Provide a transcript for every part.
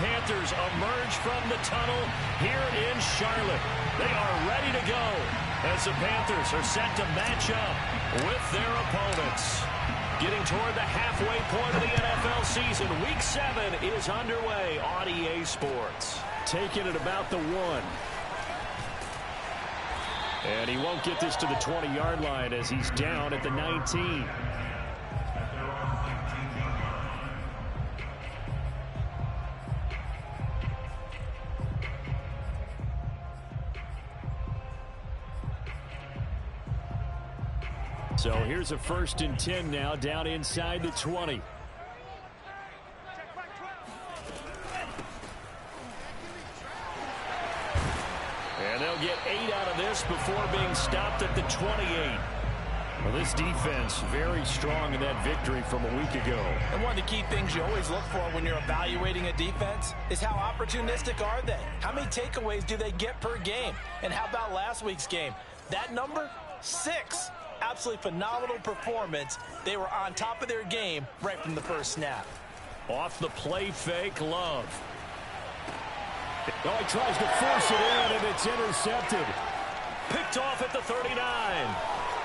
Panthers emerge from the tunnel here in Charlotte. They are ready to go as the Panthers are set to match up with their opponents. Getting toward the halfway point of the NFL season, Week 7 is underway on EA Sports. Taking it about the 1. And he won't get this to the 20-yard line as he's down at the 19. So here's a 1st and 10 now down inside the 20. And they'll get 8 out of this before being stopped at the 28. Well, this defense very strong in that victory from a week ago. And one of the key things you always look for when you're evaluating a defense is how opportunistic are they? How many takeaways do they get per game? And how about last week's game? That number? 6. Absolutely phenomenal performance. They were on top of their game right from the first snap. Off the play fake, Love. Oh, he tries to force it in, and it's intercepted. Picked off at the 39.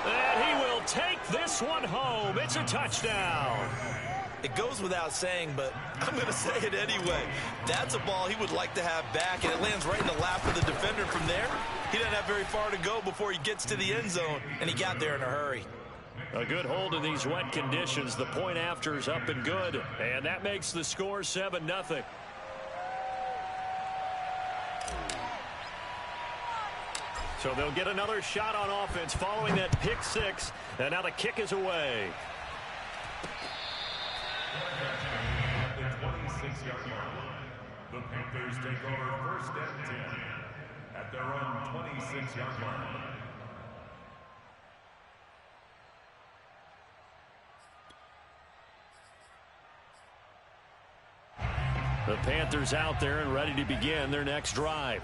And he will take this one home. It's a touchdown. It goes without saying, but I'm going to say it anyway. That's a ball he would like to have back, and it lands right in the lap of the defender from there. He doesn't have very far to go before he gets to the end zone, and he got there in a hurry. A good hold in these wet conditions. The point after is up and good, and that makes the score 7-0. So they'll get another shot on offense following that pick 6, and now the kick is away. At the 26-yard line, the Panthers take over 1st and 10 at their own 26-yard line. The Panthers out there and ready to begin their next drive.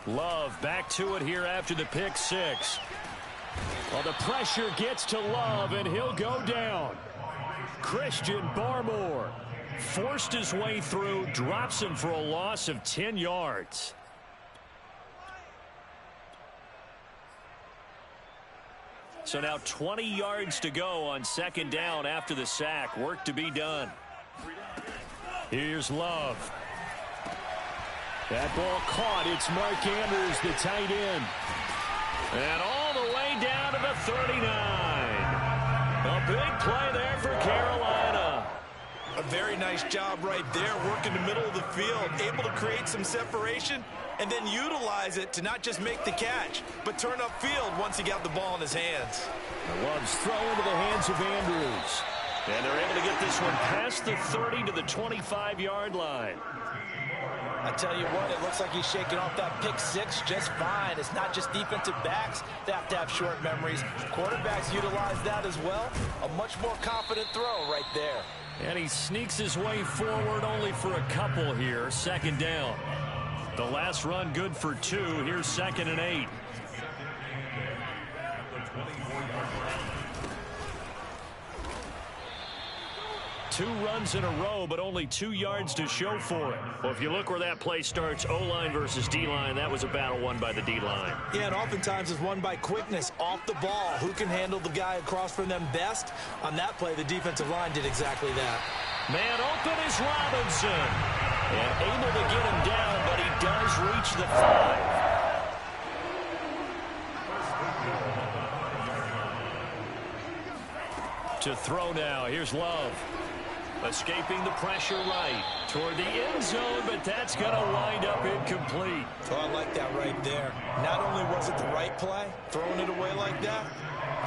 Love back to it here after the pick 6. Well, the pressure gets to Love, and he'll go down. Christian Barmore forced his way through, drops him for a loss of 10 yards. So now 20 yards to go on 2nd down after the sack. Work to be done. Here's Love. That ball caught. It's Mark Andrews, the tight end. And all the way down to the 39. A big play there for Carolina. A very nice job right there, working the middle of the field, able to create some separation, and then utilize it to not just make the catch, but turn upfield once he got the ball in his hands. Love's throw into the hands of Andrews. And they're able to get this one past the 30 to the 25-yard line. I tell you what, it looks like he's shaking off that pick 6 just fine. It's not just defensive backs that have to have short memories. Quarterbacks utilize that as well. A much more confident throw right there. And he sneaks his way forward only for a couple here. 2nd down. The last run good for 2. Here's 2nd and 8. 2 runs in a row, but only 2 yards to show for it. Well, if you look where that play starts, O-line versus D-line, that was a battle won by the D-line. Yeah, and oftentimes it's won by quickness off the ball. Who can handle the guy across from them best? On that play, the defensive line did exactly that. Man open is Robinson. And able to get him down, but he does reach the 5. To throw now. Here's Love. Escaping the pressure right toward the end zone, but that's going to wind up incomplete. Oh, I like that right there. Not only was it the right play, throwing it away like that,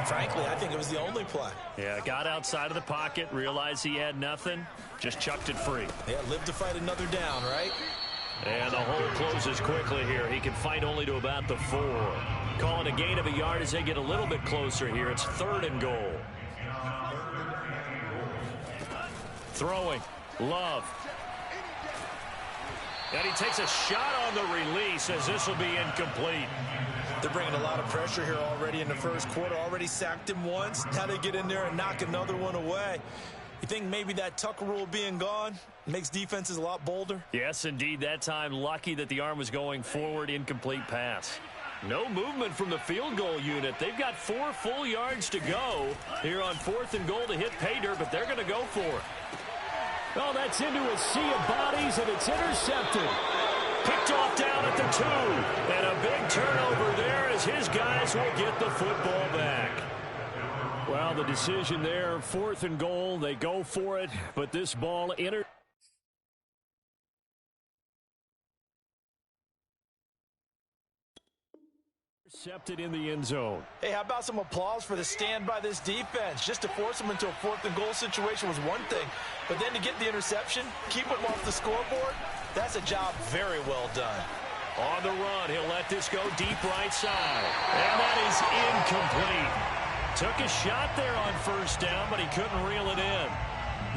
frankly, I think it was the only play. Yeah, got outside of the pocket, realized he had nothing, just chucked it free. Yeah, live to fight another down, right? And the hole closes quickly here. He can fight only to about the 4. Calling a gain of a yard as they get a little bit closer here. It's 3rd and goal. Throwing. Love. And he takes a shot on the release as this will be incomplete. They're bringing a lot of pressure here already in the first quarter. Already sacked him once. Now they get in there and knock another one away. You think maybe that Tucker rule being gone makes defenses a lot bolder? Yes, indeed. That time, lucky that the arm was going forward, incomplete pass. No movement from the field goal unit. They've got 4 full yards to go here on 4th and goal to hit pay dirt, but they're going to go for it. Oh, that's into a sea of bodies, and it's intercepted. Picked off down at the 2. And a big turnover there as his guys will get the football back. Well, the decision there, 4th and goal. They go for it, but this ball intercepted in the end zone. Hey, how about some applause for the stand by this defense? Just to force them into a 4th and goal situation was one thing, but then to get the interception, keep them off the scoreboard, that's a job very well done. On the run, he'll let this go deep right side. And that is incomplete. Took a shot there on 1st down, but he couldn't reel it in.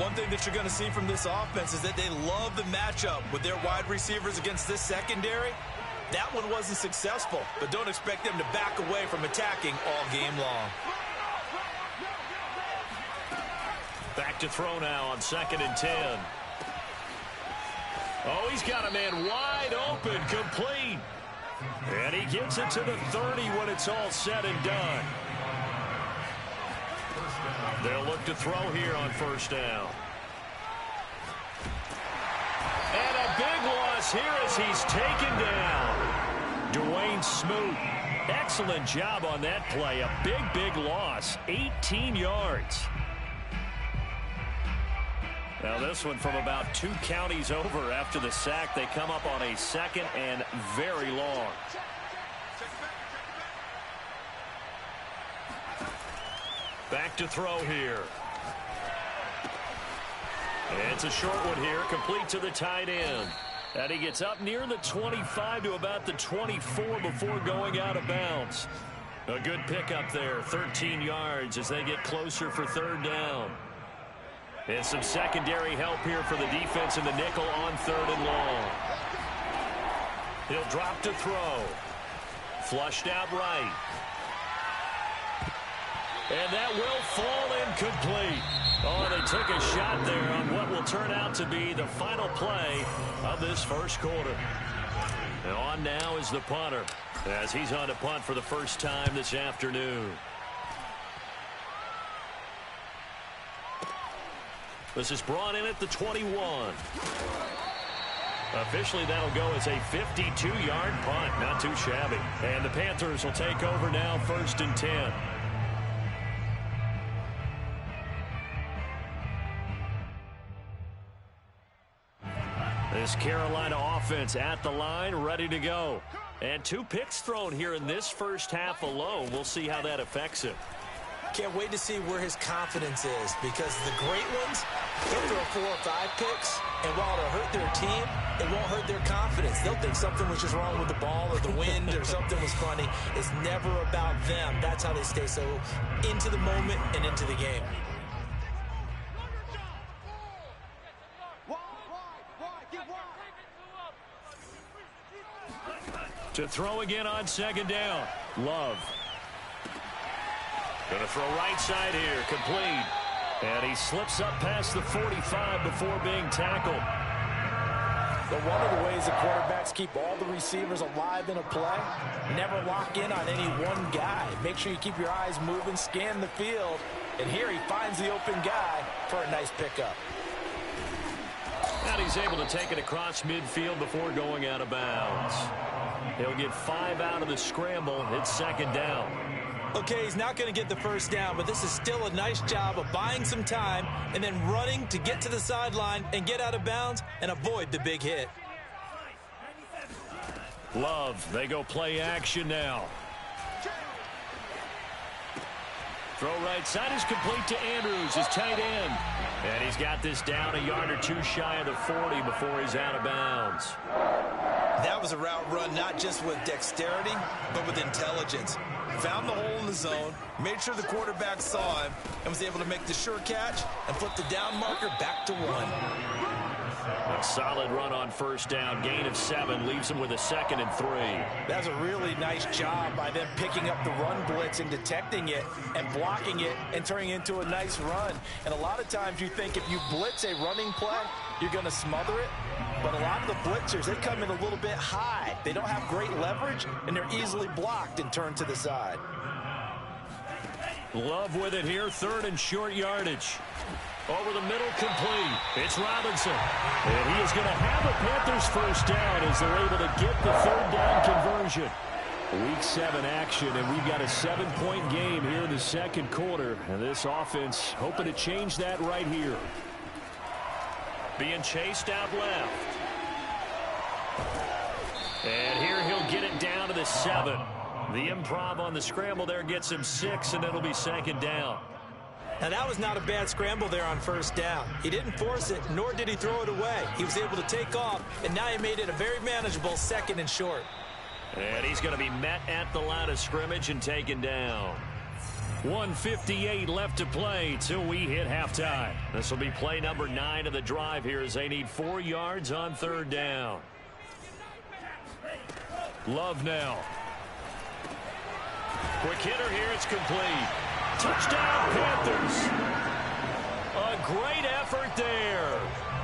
One thing that you're going to see from this offense is that they love the matchup with their wide receivers against this secondary. That one wasn't successful, but don't expect them to back away from attacking all game long. Back to throw now on 2nd and 10. Oh, he's got a man wide open, complete. And he gets it to the 30 when it's all said and done. They'll look to throw here on 1st down. And a big loss here as he's taken down. Dwayne Smoot. Excellent job on that play. A big, big loss. 18 yards. Now this one from about 2 counties over after the sack. They come up on a 2nd and very long. Back to throw here. It's a short one here, complete to the tight end. And he gets up near the 25 to about the 24 before going out of bounds. A good pickup there, 13 yards as they get closer for 3rd down. And some secondary help here for the defense in the nickel on 3rd and long. He'll drop to throw. Flushed out right. And that will fall incomplete. Oh, they took a shot there on what will turn out to be the final play of this 1st quarter. And on now is the punter as he's on to punt for the first time this afternoon. This is brought in at the 21. Officially, that'll go as a 52-yard punt. Not too shabby. And the Panthers will take over now, 1st and 10. This Carolina offense at the line, ready to go. And 2 picks thrown here in this first half alone. We'll see how that affects him. Can't wait to see where his confidence is, because the great ones, they'll throw 4 or 5 picks, and while it'll hurt their team, it won't hurt their confidence. They'll think something was just wrong with the ball or the wind or something was funny. It's never about them. That's how they stay so into the moment and into the game. To throw again on 2nd down. Love. Going to throw right side here. Complete. And he slips up past the 45 before being tackled. But one of the ways the quarterbacks keep all the receivers alive in a play, never lock in on any one guy. Make sure you keep your eyes moving, scan the field. And here he finds the open guy for a nice pickup. And he's able to take it across midfield before going out of bounds. He'll get 5 out of the scramble. It's 2nd down. Okay, he's not going to get the 1st down, but this is still a nice job of buying some time and then running to get to the sideline and get out of bounds and avoid the big hit. Love, they go play action now. Throw right side is complete to Andrews, his tight end. And he's got this down a yard or 2 shy of the 40 before he's out of bounds. That was a route run not just with dexterity, but with intelligence. Found the hole in the zone, made sure the quarterback saw him, and was able to make the sure catch and flip the down marker back to 1. Solid run on first down. Gain of 7 leaves them with a 2nd and 3. That's a really nice job by them picking up the run blitz and detecting it and blocking it and turning it into a nice run. And a lot of times you think if you blitz a running play, you're going to smother it. But a lot of the blitzers, they come in a little bit high. They don't have great leverage, and they're easily blocked and turned to the side. Love with it here, 3rd and short yardage. Over the middle, complete. It's Robinson. And he is going to have a Panthers first down as they're able to get the 3rd down conversion. Week 7 action, and we've got a 7-point game here in the 2nd quarter. And this offense hoping to change that right here. Being chased out left. And here he'll get it down to the 7. The improv on the scramble there gets him 6, and it'll be 2nd down. Now, that was not a bad scramble there on first down. He didn't force it, nor did he throw it away. He was able to take off, and now he made it a very manageable 2nd and short. And he's going to be met at the line of scrimmage and taken down. 1:58 left to play till we hit halftime. This will be play number 9 of the drive here as they need 4 yards on 3rd down. Love now. Quick hitter here. It's complete. Touchdown, Panthers. A great effort there.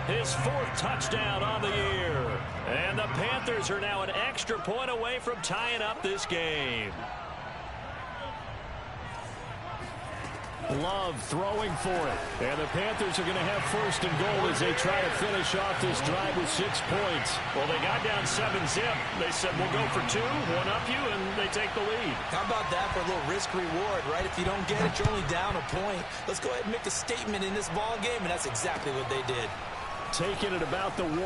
His 4th touchdown on the year. And the Panthers are now an extra point away from tying up this game. Love throwing for it. And the Panthers are going to have 1st and goal as they try to finish off this drive with 6 points. Well, they got down 7-zip. They said, we'll go for 2, one up you, and they take the lead. How about that for a little risk-reward, right? If you don't get it, you're only down a point. Let's go ahead and make a statement in this ball game, and that's exactly what they did. Taking it about the 1.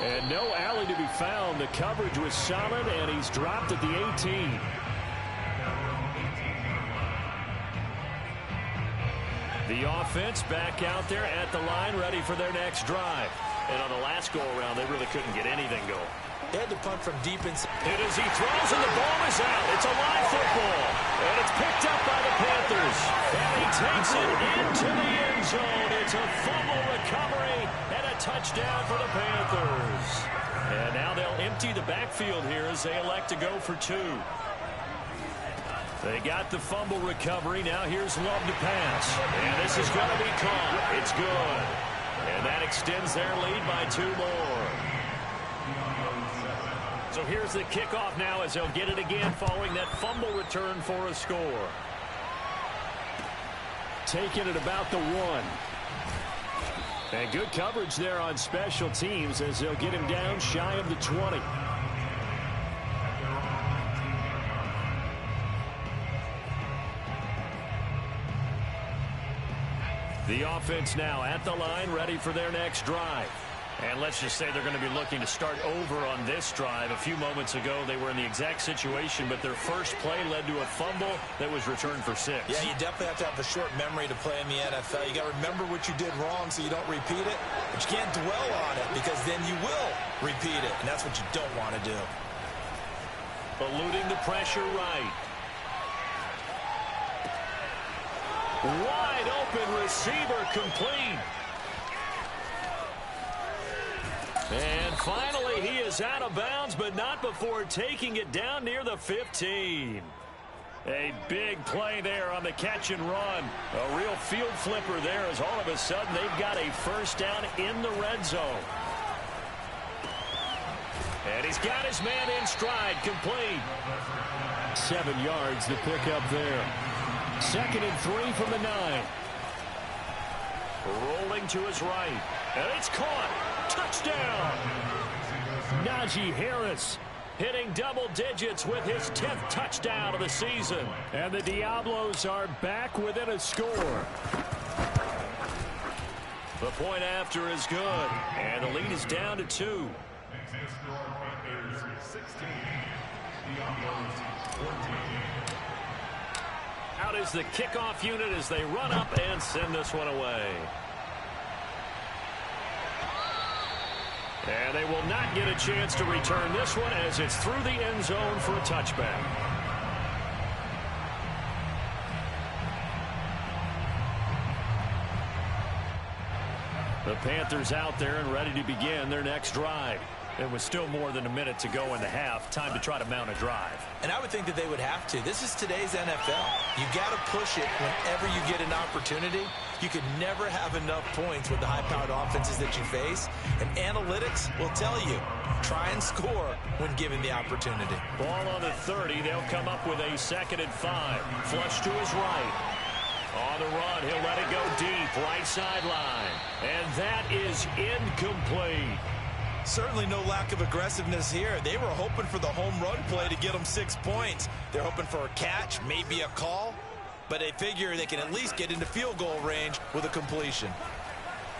And no alley to be found. The coverage was solid, and he's dropped at the 18. The offense back out there at the line, ready for their next drive. And on the last go-around, they really couldn't get anything going. They had to punt from deep inside. And as he throws, and the ball is out. It's a live football. And it's picked up by the Panthers. And he takes it into the end zone. It's a fumble recovery and a touchdown for the Panthers. And now they'll empty the backfield here as they elect to go for 2. They got the fumble recovery. Now here's Love to pass. And this is going to be caught. It's good. And that extends their lead by 2 more. So here's the kickoff now as they'll get it again following that fumble return for a score. Taking it about the 1. And good coverage there on special teams as they'll get him down shy of the 20. The offense now at the line, ready for their next drive. And let's just say they're going to be looking to start over on this drive. A few moments ago, they were in the exact situation, but their first play led to a fumble that was returned for 6. Yeah, you definitely have to have a short memory to play in the NFL. You got to remember what you did wrong so you don't repeat it. But you can't dwell on it because then you will repeat it, and that's what you don't want to do. Eluding the pressure right. Wide open receiver complete. And finally, he is out of bounds, but not before taking it down near the 15. A big play there on the catch and run. A real field flipper there as all of a sudden they've got a first down in the red zone. And he's got his man in stride, complete. 7 yards to pick up there. 2nd and 3 from the 9. Rolling to his right. And it's caught. Touchdown. Najee Harris hitting double digits with his 10th touchdown of the season. And the Diablos are back within a score. The point after is good. And the lead is down to 2. Out is the kickoff unit as they run up and send this one away. And they will not get a chance to return this one as it's through the end zone for a touchback. The Panthers out there and ready to begin their next drive. It was still more than a minute to go in the half. Time to try to mount a drive. And I would think that they would have to. This is today's NFL. You got to push it whenever you get an opportunity. You can never have enough points with the high-powered offenses that you face. And analytics will tell you, try and score when given the opportunity. Ball on the 30. They'll come up with a 2nd and 5. Flush to his right. On the run, he'll let it go deep, right sideline. And that is incomplete. Certainly no lack of aggressiveness here. They were hoping for the home run play to get them 6 points. They're hoping for a catch, maybe a call, but they figure they can at least get into field goal range with a completion.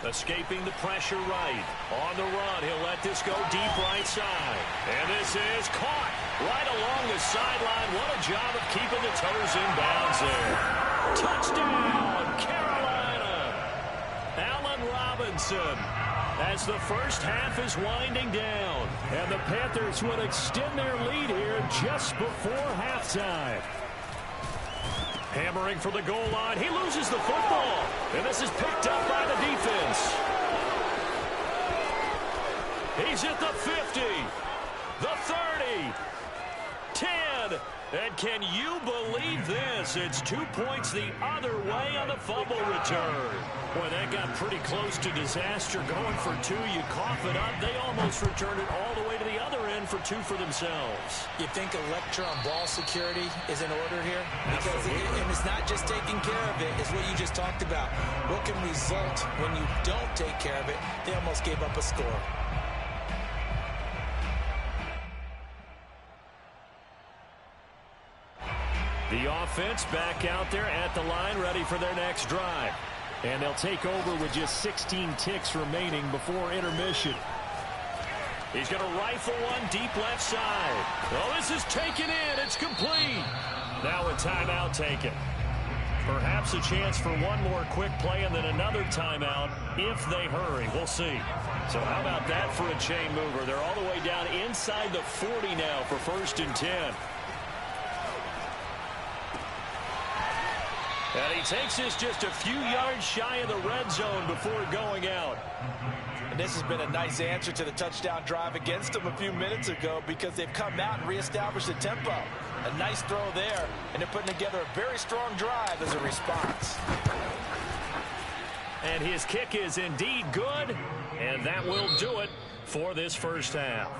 Escaping the pressure right. On the run, he'll let this go deep right side. And this is caught right along the sideline. What a job of keeping the toes in bounds there. Touchdown, Carolina. Allen Robinson. As the first half is winding down, and the Panthers will extend their lead here just before halftime. Hammering for the goal line. He loses the football, and this is picked up by the defense. He's at the 50, the 30, 10. And can you believe this? It's 2 points the other way on the fumble return. Boy, that got pretty close to disaster. Going for 2, you cough it up. They almost returned it all the way to the other end for 2 for themselves. You think a lecture on ball security is in order here? Because and it's not just taking care of it. It's what you just talked about. What can result when you don't take care of it? They almost gave up a score. The offense back out there at the line, ready for their next drive. And they'll take over with just 16 ticks remaining before intermission. He's going to rifle one deep left side. Oh, this is taken in. It's complete. Now a timeout taken. Perhaps a chance for one more quick play and then another timeout if they hurry. We'll see. So how about that for a chain mover? They're all the way down inside the 40 now for 1st and 10. And he takes this just a few yards shy of the red zone before going out. And this has been a nice answer to the touchdown drive against them a few minutes ago because they've come out and reestablished the tempo. A nice throw there, and they're putting together a very strong drive as a response. And his kick is indeed good, and that will do it for this first half.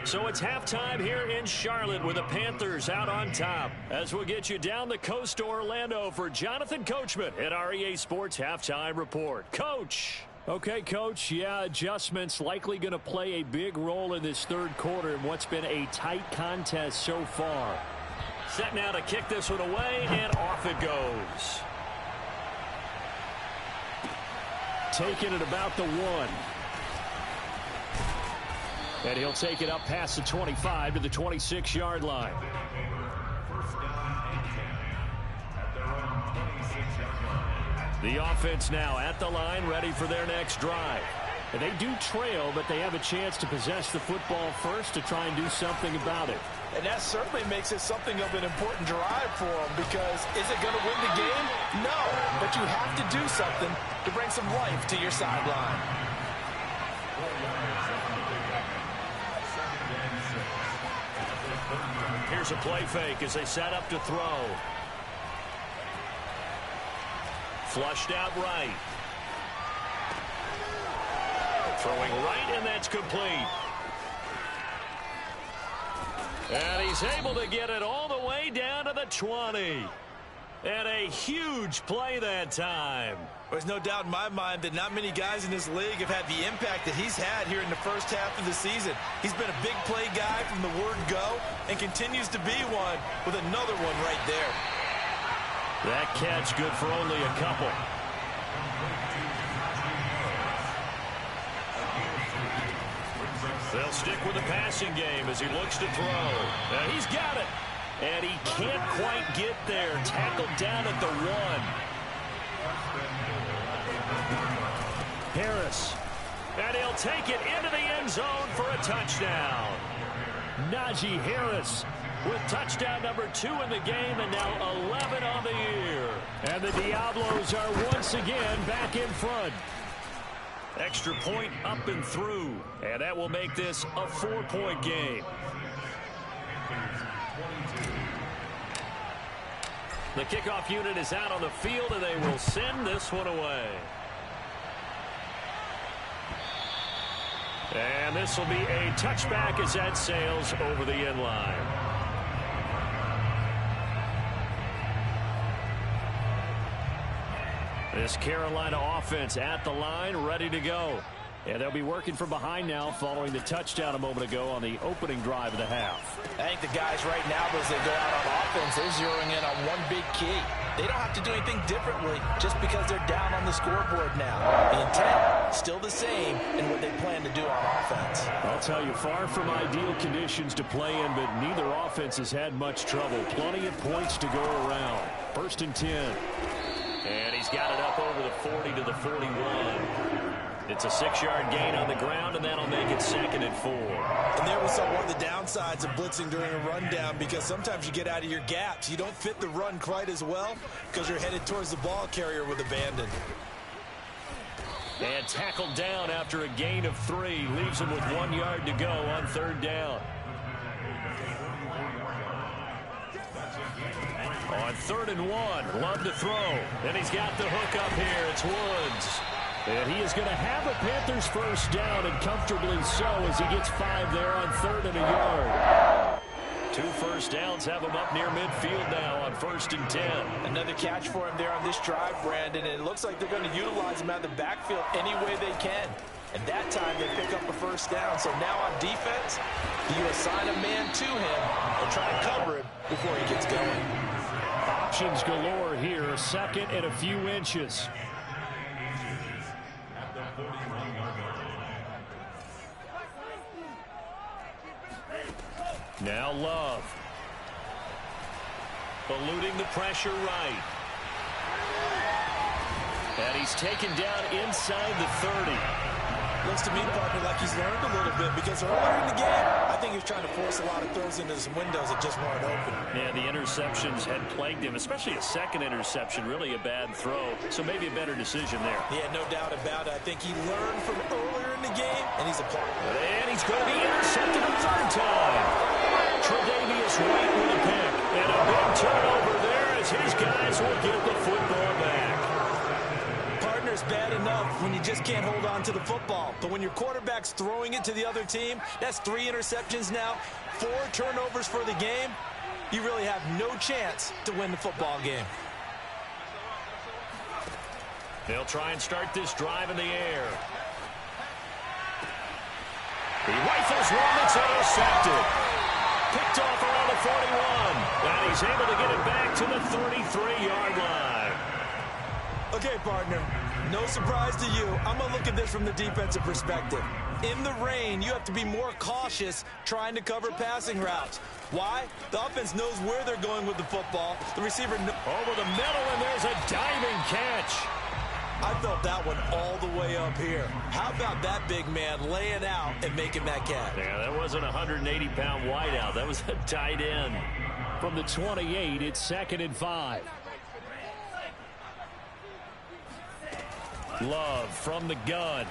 So it's halftime here in Charlotte with the Panthers out on top. As we'll get you down the coast to Orlando for Jonathan Coachman at our EA Sports Halftime Report. Coach. Okay, Coach, yeah, adjustments likely going to play a big role in this third quarter in what's been a tight contest so far. Set now to kick this one away, and off it goes. Taking it about the 1. And he'll take it up past the 25 to the 26-yard line. The offense now at the line, ready for their next drive. And they do trail, but they have a chance to possess the football first to try and do something about it. And that certainly makes it something of an important drive for them because is it going to win the game? No, but you have to do something to bring some life to your sideline. Here's a play fake as they set up to throw. Flushed out right. Throwing right, and that's complete. And he's able to get it all the way down to the 20. And a huge play that time. There's no doubt in my mind that not many guys in this league have had the impact that he's had here in the first half of the season. He's been a big play guy from the word go and continues to be one with another one right there. That catch good for only a couple. They'll stick with the passing game as he looks to throw. Now he's got it. And he can't quite get there. Tackled down at the 1. Harris. And he'll take it into the end zone for a touchdown. Najee Harris with touchdown number 2 in the game and now 11 on the year. And the Diablos are once again back in front. Extra point up and through. And that will make this a 4-point game. The kickoff unit is out on the field, and they will send this one away. And this will be a touchback as that sails over the end line. This Carolina offense at the line, ready to go. And they'll be working from behind now following the touchdown a moment ago on the opening drive of the half. I think the guys right now, as they go out on offense, they're zeroing in on one big key. They don't have to do anything differently just because they're down on the scoreboard now. The intent, still the same in what they plan to do on offense. I'll tell you, far from ideal conditions to play in, but neither offense has had much trouble. Plenty of points to go around. 1st and 10. And he's got it up over the 40 to the 41. It's a 6-yard gain on the ground, and that'll make it 2nd and 4. And there was one of the downsides of blitzing during a rundown, because sometimes you get out of your gaps. You don't fit the run quite as well because you're headed towards the ball carrier with abandon. And tackled down after a gain of 3. Leaves him with 1 yard to go on 3rd down. On 3rd and 1, Love to throw. And he's got the hook up here. It's Woods. And he is going to have a Panthers first down, and comfortably so, as he gets 5 there on 3rd and a yard. 2 first downs have him up near midfield now on 1st and 10. Another catch for him there on this drive, Brandon, and it looks like they're going to utilize him out of the backfield any way they can. And that time they pick up a first down. So now on defense, you assign a man to him and try to cover him before he gets going. Options galore here, 2nd and a few inches. Now Love. Eluding the pressure right. And he's taken down inside the 30. Looks to me, partner, like he's learned a little bit, because earlier in the game, I think he was trying to force a lot of throws into some windows that just weren't open. Yeah, the interceptions had plagued him, especially a 2nd interception, really a bad throw. So maybe a better decision there. Yeah, no doubt about it. I think he learned from earlier in the game, and he's applying it. And he's going to be intercepted a 3rd time. Tre'Davious White with a pick. And a big turnover there as his guys will get the football back. Partner's bad enough when you just can't hold on to the football. But when your quarterback's throwing it to the other team, that's 3 interceptions now, 4 turnovers for the game. You really have no chance to win the football game. They'll try and start this drive in the air. He rifles one that's intercepted. Picked off around the 41. And he's able to get it back to the 33-yard line. Okay, partner, no surprise to you. I'm going to look at this from the defensive perspective. In the rain, you have to be more cautious trying to cover passing routes. Why? The offense knows where they're going with the football. The receiver over the middle, and there's a diving catch. I felt that one all the way up here. How about that big man laying out and making that catch? Yeah, that wasn't a 180-pound wideout. That was a tight end. From the 28, it's 2nd and 5. Love from the gun.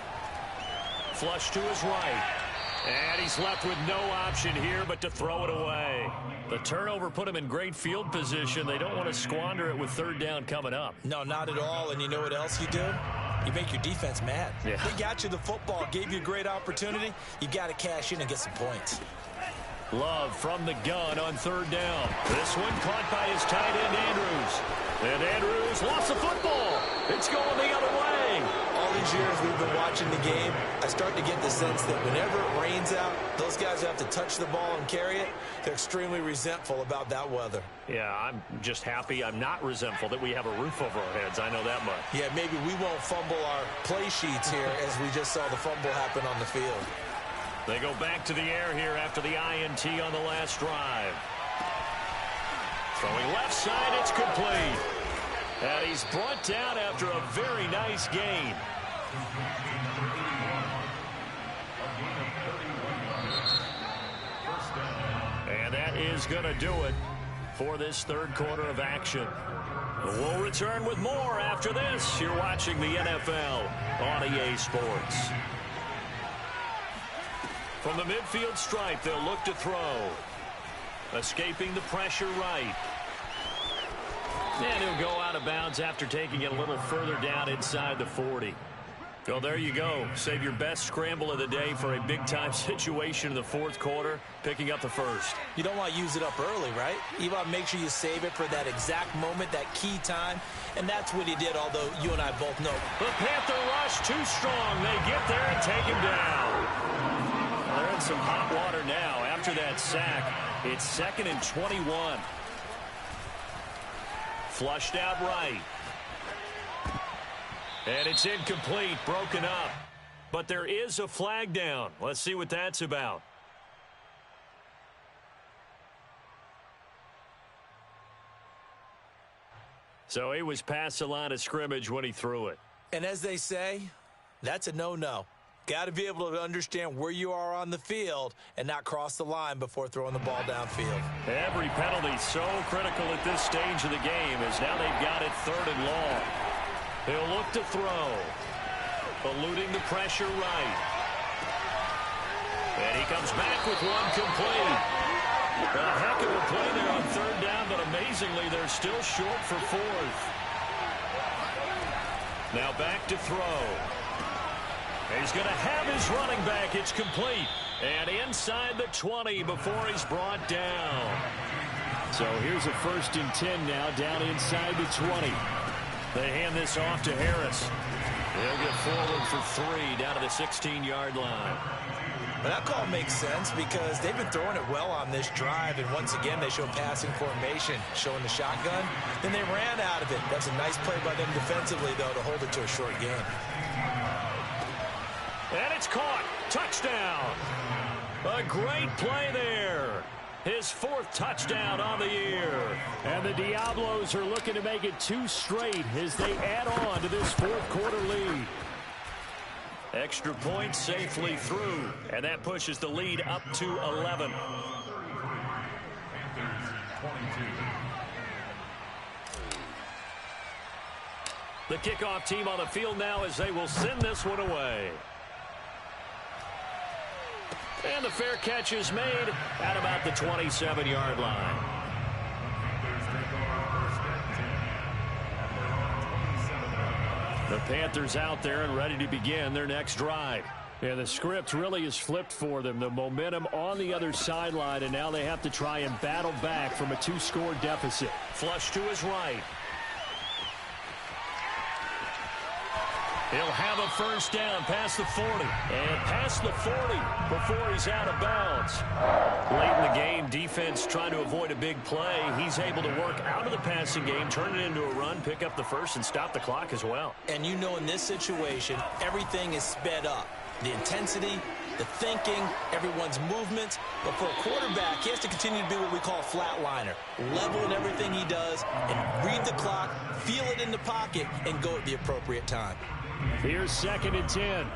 Flush to his right. And he's left with no option here but to throw it away. The turnover put him in great field position. They don't want to squander it with 3rd down coming up. No, not at all. And you know what else you do? You make your defense mad. Yeah. They got you the football, gave you a great opportunity. You got to cash in and get some points. Love from the gun on 3rd down. This one caught by his tight end, Andrews. And Andrews lost the football. It's going the other way. All these years we've been watching the game, I start to get the sense that whenever it rains out, those guys who have to touch the ball and carry it, they're extremely resentful about that weather. Yeah, I'm just happy I'm not resentful that we have a roof over our heads. I know that much. Yeah, maybe we won't fumble our play sheets here as we just saw the fumble happen on the field. They go back to the air here after the INT on the last drive. Throwing left side, it's complete. And he's brought down after a very nice gain. And that is going to do it for this 3rd quarter of action. We'll return with more after this. You're watching the NFL on EA Sports. From the midfield stripe, they'll look to throw. Escaping the pressure right. And he'll go out of bounds after taking it a little further down inside the 40. Well, there you go. Save your best scramble of the day for a big-time situation in the fourth quarter, picking up the first. You don't want to use it up early, right? You want to make sure you save it for that exact moment, that key time, and that's what he did, although you and I both know. The Panther rush too strong. They get there and take him down. They're in some hot water now. After that sack, it's 2nd and 21. Flushed out right. And it's incomplete, broken up. But there is a flag down. Let's see what that's about. So he was past the line of scrimmage when he threw it. And as they say, that's a no-no. Got to be able to understand where you are on the field and not cross the line before throwing the ball downfield. Every penalty so critical at this stage of the game as now they've got it 3rd and long. He'll look to throw. Eluding the pressure right. And he comes back with one complete. A heck of a play there on 3rd down, but amazingly they're still short for 4th. Now back to throw. He's going to have his running back. It's complete. And inside the 20 before he's brought down. So here's a 1st and 10 now down inside the 20. They hand this off to Harris. They'll get forward for 3 down to the 16-yard line. But that call makes sense because they've been throwing it well on this drive, and once again they show passing formation, showing the shotgun. Then they ran out of it. That's a nice play by them defensively, though, to hold it to a short game. And it's caught. Touchdown. A great play there. His 4th touchdown on the year. And the Diablos are looking to make it 2 straight as they add on to this 4th quarter lead. Extra point safely through. And that pushes the lead up to 11. The kickoff team on the field now as they will send this one away. And the fair catch is made at about the 27-yard line. The Panthers out there and ready to begin their next drive. And the script really is flipped for them. The momentum on the other sideline, and now they have to try and battle back from a 2-score deficit. Flush to his right. He'll have a 1st down past the 40. And past the 40 before he's out of bounds. Late in the game, defense trying to avoid a big play. He's able to work out of the passing game, turn it into a run, pick up the 1st, and stop the clock as well. And you know in this situation, everything is sped up. The intensity, the thinking, everyone's movements. But for a quarterback, he has to continue to be what we call a flatliner. Level in everything he does and read the clock, feel it in the pocket, and go at the appropriate time. Here's 2nd and 10.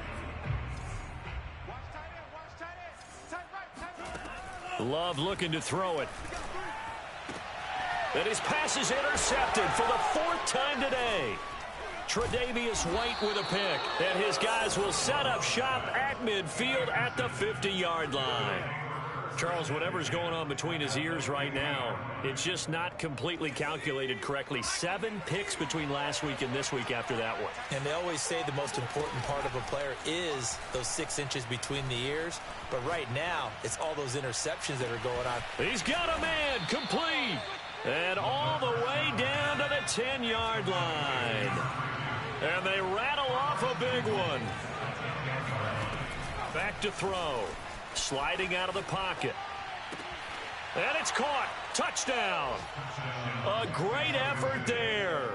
Love looking to throw it. And his pass is intercepted for the 4th time today. Tre'Davious White with a pick. And his guys will set up shop at midfield at the 50-yard line. Charles, whatever's going on between his ears right now, it's just not completely calculated correctly. 7 picks between last week and this week after that one. And they always say the most important part of a player is those 6 inches between the ears. But right now, it's all those interceptions that are going on. He's got a man, complete. And all the way down to the 10-yard line. And they rattle off a big one. Back to throw. Sliding out of the pocket. And it's caught. Touchdown. A great effort there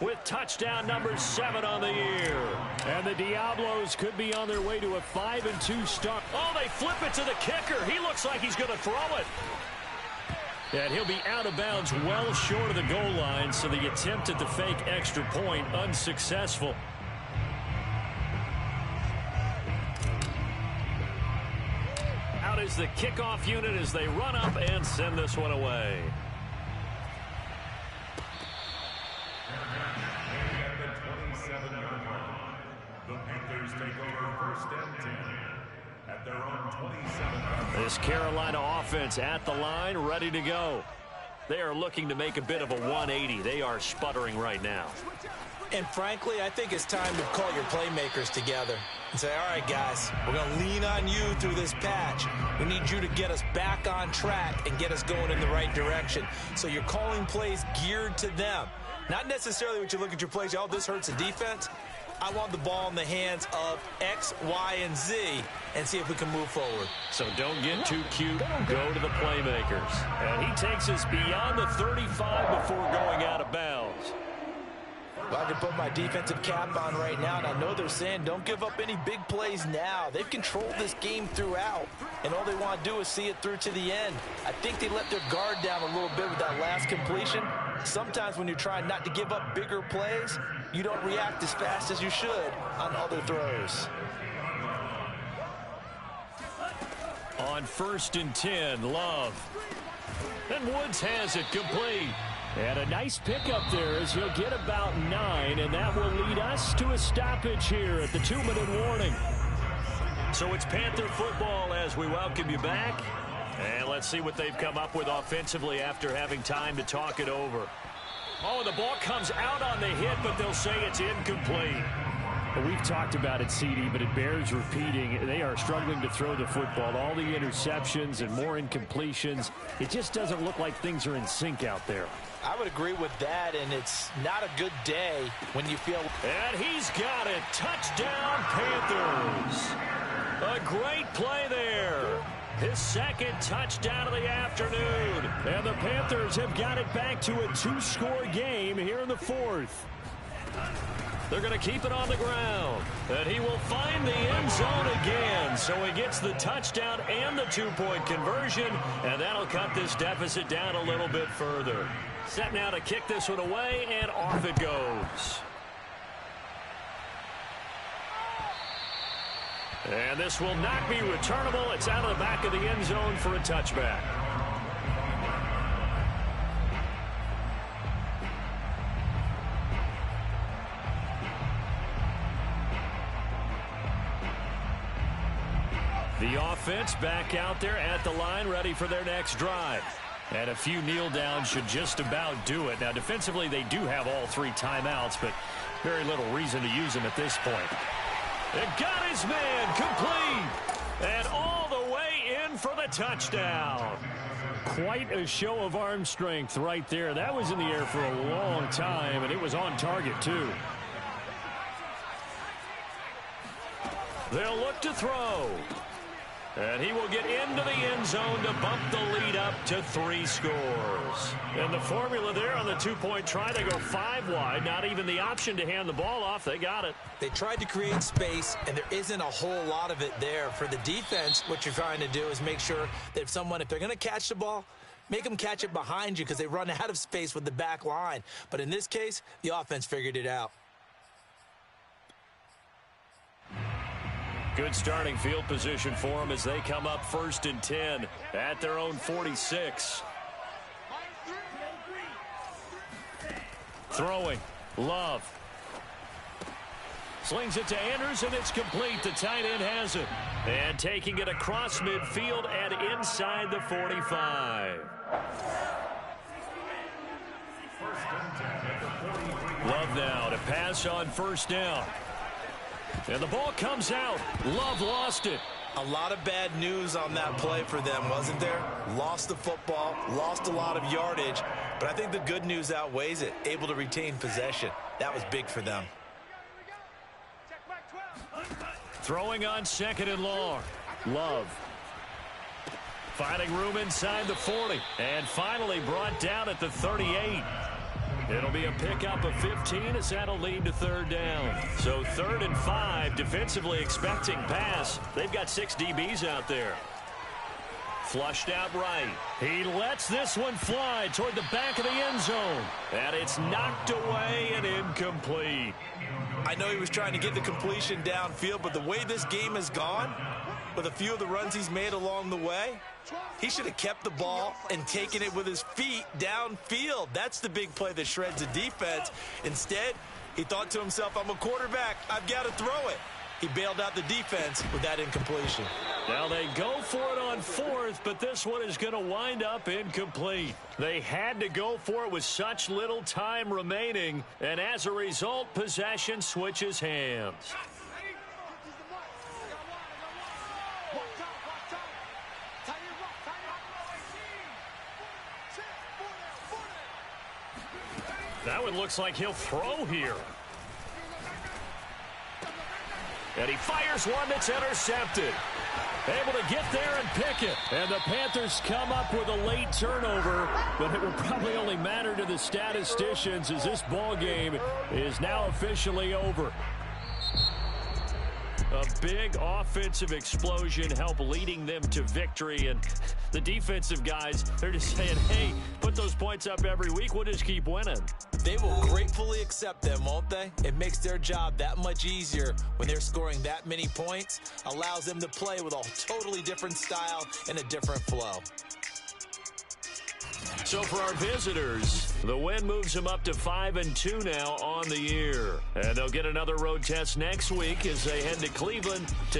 with touchdown number 7 on the year. And the Diablos could be on their way to a 5-2 start. Oh, they flip it to the kicker. He looks like he's going to throw it. And he'll be out of bounds well short of the goal line, so the attempt at the fake extra point unsuccessful. Out is the kickoff unit as they run up and send this one away. first and 10 at their own 27. This Carolina offense at the line, ready to go. They are looking to make a bit of a 180. They are sputtering right now. And frankly, I think it's time to call your playmakers together and say, all right, guys, we're going to lean on you through this patch. We need you to get us back on track and get us going in the right direction. So you're calling plays geared to them. Not necessarily when you look at your plays, oh, this hurts the defense. I want the ball in the hands of X, Y, and Z and see if we can move forward. So don't get too cute. Go to the playmakers. And he takes us beyond the 35 before going out of bounds. Well, I can put my defensive cap on right now, and I know they're saying don't give up any big plays now. They've controlled this game throughout, and all they want to do is see it through to the end. I think they let their guard down a little bit with that last completion. Sometimes when you're trying not to give up bigger plays, you don't react as fast as you should on other throws. On 1st and 10, Love. And Woods has it complete. And a nice pickup there as he'll get about 9, and that will lead us to a stoppage here at the 2-minute warning. So it's Panther football as we welcome you back. And let's see what they've come up with offensively after having time to talk it over. Oh, the ball comes out on the hit, but they'll say it's incomplete. Well, we've talked about it, CD, but it bears repeating. They are struggling to throw the football. All the interceptions and more incompletions. It just doesn't look like things are in sync out there. I would agree with that, and it's not a good day when you feel... And he's got it. Touchdown, Panthers. A great play there. His second touchdown of the afternoon. And the Panthers have got it back to a 2-score game here in the 4th. They're going to keep it on the ground. And he will find the end zone again. So he gets the touchdown and the 2-point conversion. And that'll cut this deficit down a little bit further. Set now to kick this one away, and off it goes. And this will not be returnable. It's out of the back of the end zone for a touchback. The offense back out there at the line, ready for their next drive. And a few kneel downs should just about do it. Now, defensively, they do have all 3 timeouts, but very little reason to use them at this point. It got his man complete. And all the way in for the touchdown. Quite a show of arm strength right there. That was in the air for a long time, and it was on target, too. They'll look to throw. And he will get into the end zone to bump the lead up to 3 scores. And the formula there on the 2-point try, they go 5 wide. Not even the option to hand the ball off. They got it. They tried to create space, and there isn't a whole lot of it there. For the defense, what you're trying to do is make sure that if they're going to catch the ball, make them catch it behind you because they run out of space with the back line. But in this case, the offense figured it out. Good starting field position for them as they come up 1st and 10 at their own 46. Throwing. Love. Slings it to Andrews, and it's complete. The tight end has it. And taking it across midfield and inside the 45. Love now to pass on 1st down. And the ball comes out. Love lost it. A lot of bad news on that play for them, wasn't there? Lost the football, lost a lot of yardage, but I think the good news outweighs it. Able to retain possession. That was big for them. Throwing on 2nd and long. Love. Finding room inside the 40. And finally brought down at the 38. It'll be a pickup of 15 as that'll lead to 3rd down. So 3rd and 5, defensively expecting pass. They've got 6 DBs out there. Flushed out right. He lets this one fly toward the back of the end zone. And it's knocked away and incomplete. I know he was trying to get the completion downfield, but the way this game has gone, with a few of the runs he's made along the way, he should have kept the ball and taken it with his feet downfield. That's the big play that shreds the defense. Instead, he thought to himself, I'm a quarterback. I've got to throw it. He bailed out the defense with that incompletion. Now they go for it on fourth, but this one is going to wind up incomplete. They had to go for it with such little time remaining, and as a result, possession switches hands. That one looks like he'll throw here. And he fires one that's intercepted. Able to get there and pick it. And the Panthers come up with a late turnover, but it will probably only matter to the statisticians as this ball game is now officially over. A big offensive explosion helped leading them to victory. And the defensive guys, they're just saying, hey, put those points up every week. We'll just keep winning. They will gratefully accept them, won't they? It makes their job that much easier when they're scoring that many points. Allows them to play with a totally different style and a different flow. So for our visitors, the win moves them up to 5-2 now on the year. And they'll get another road test next week as they head to Cleveland to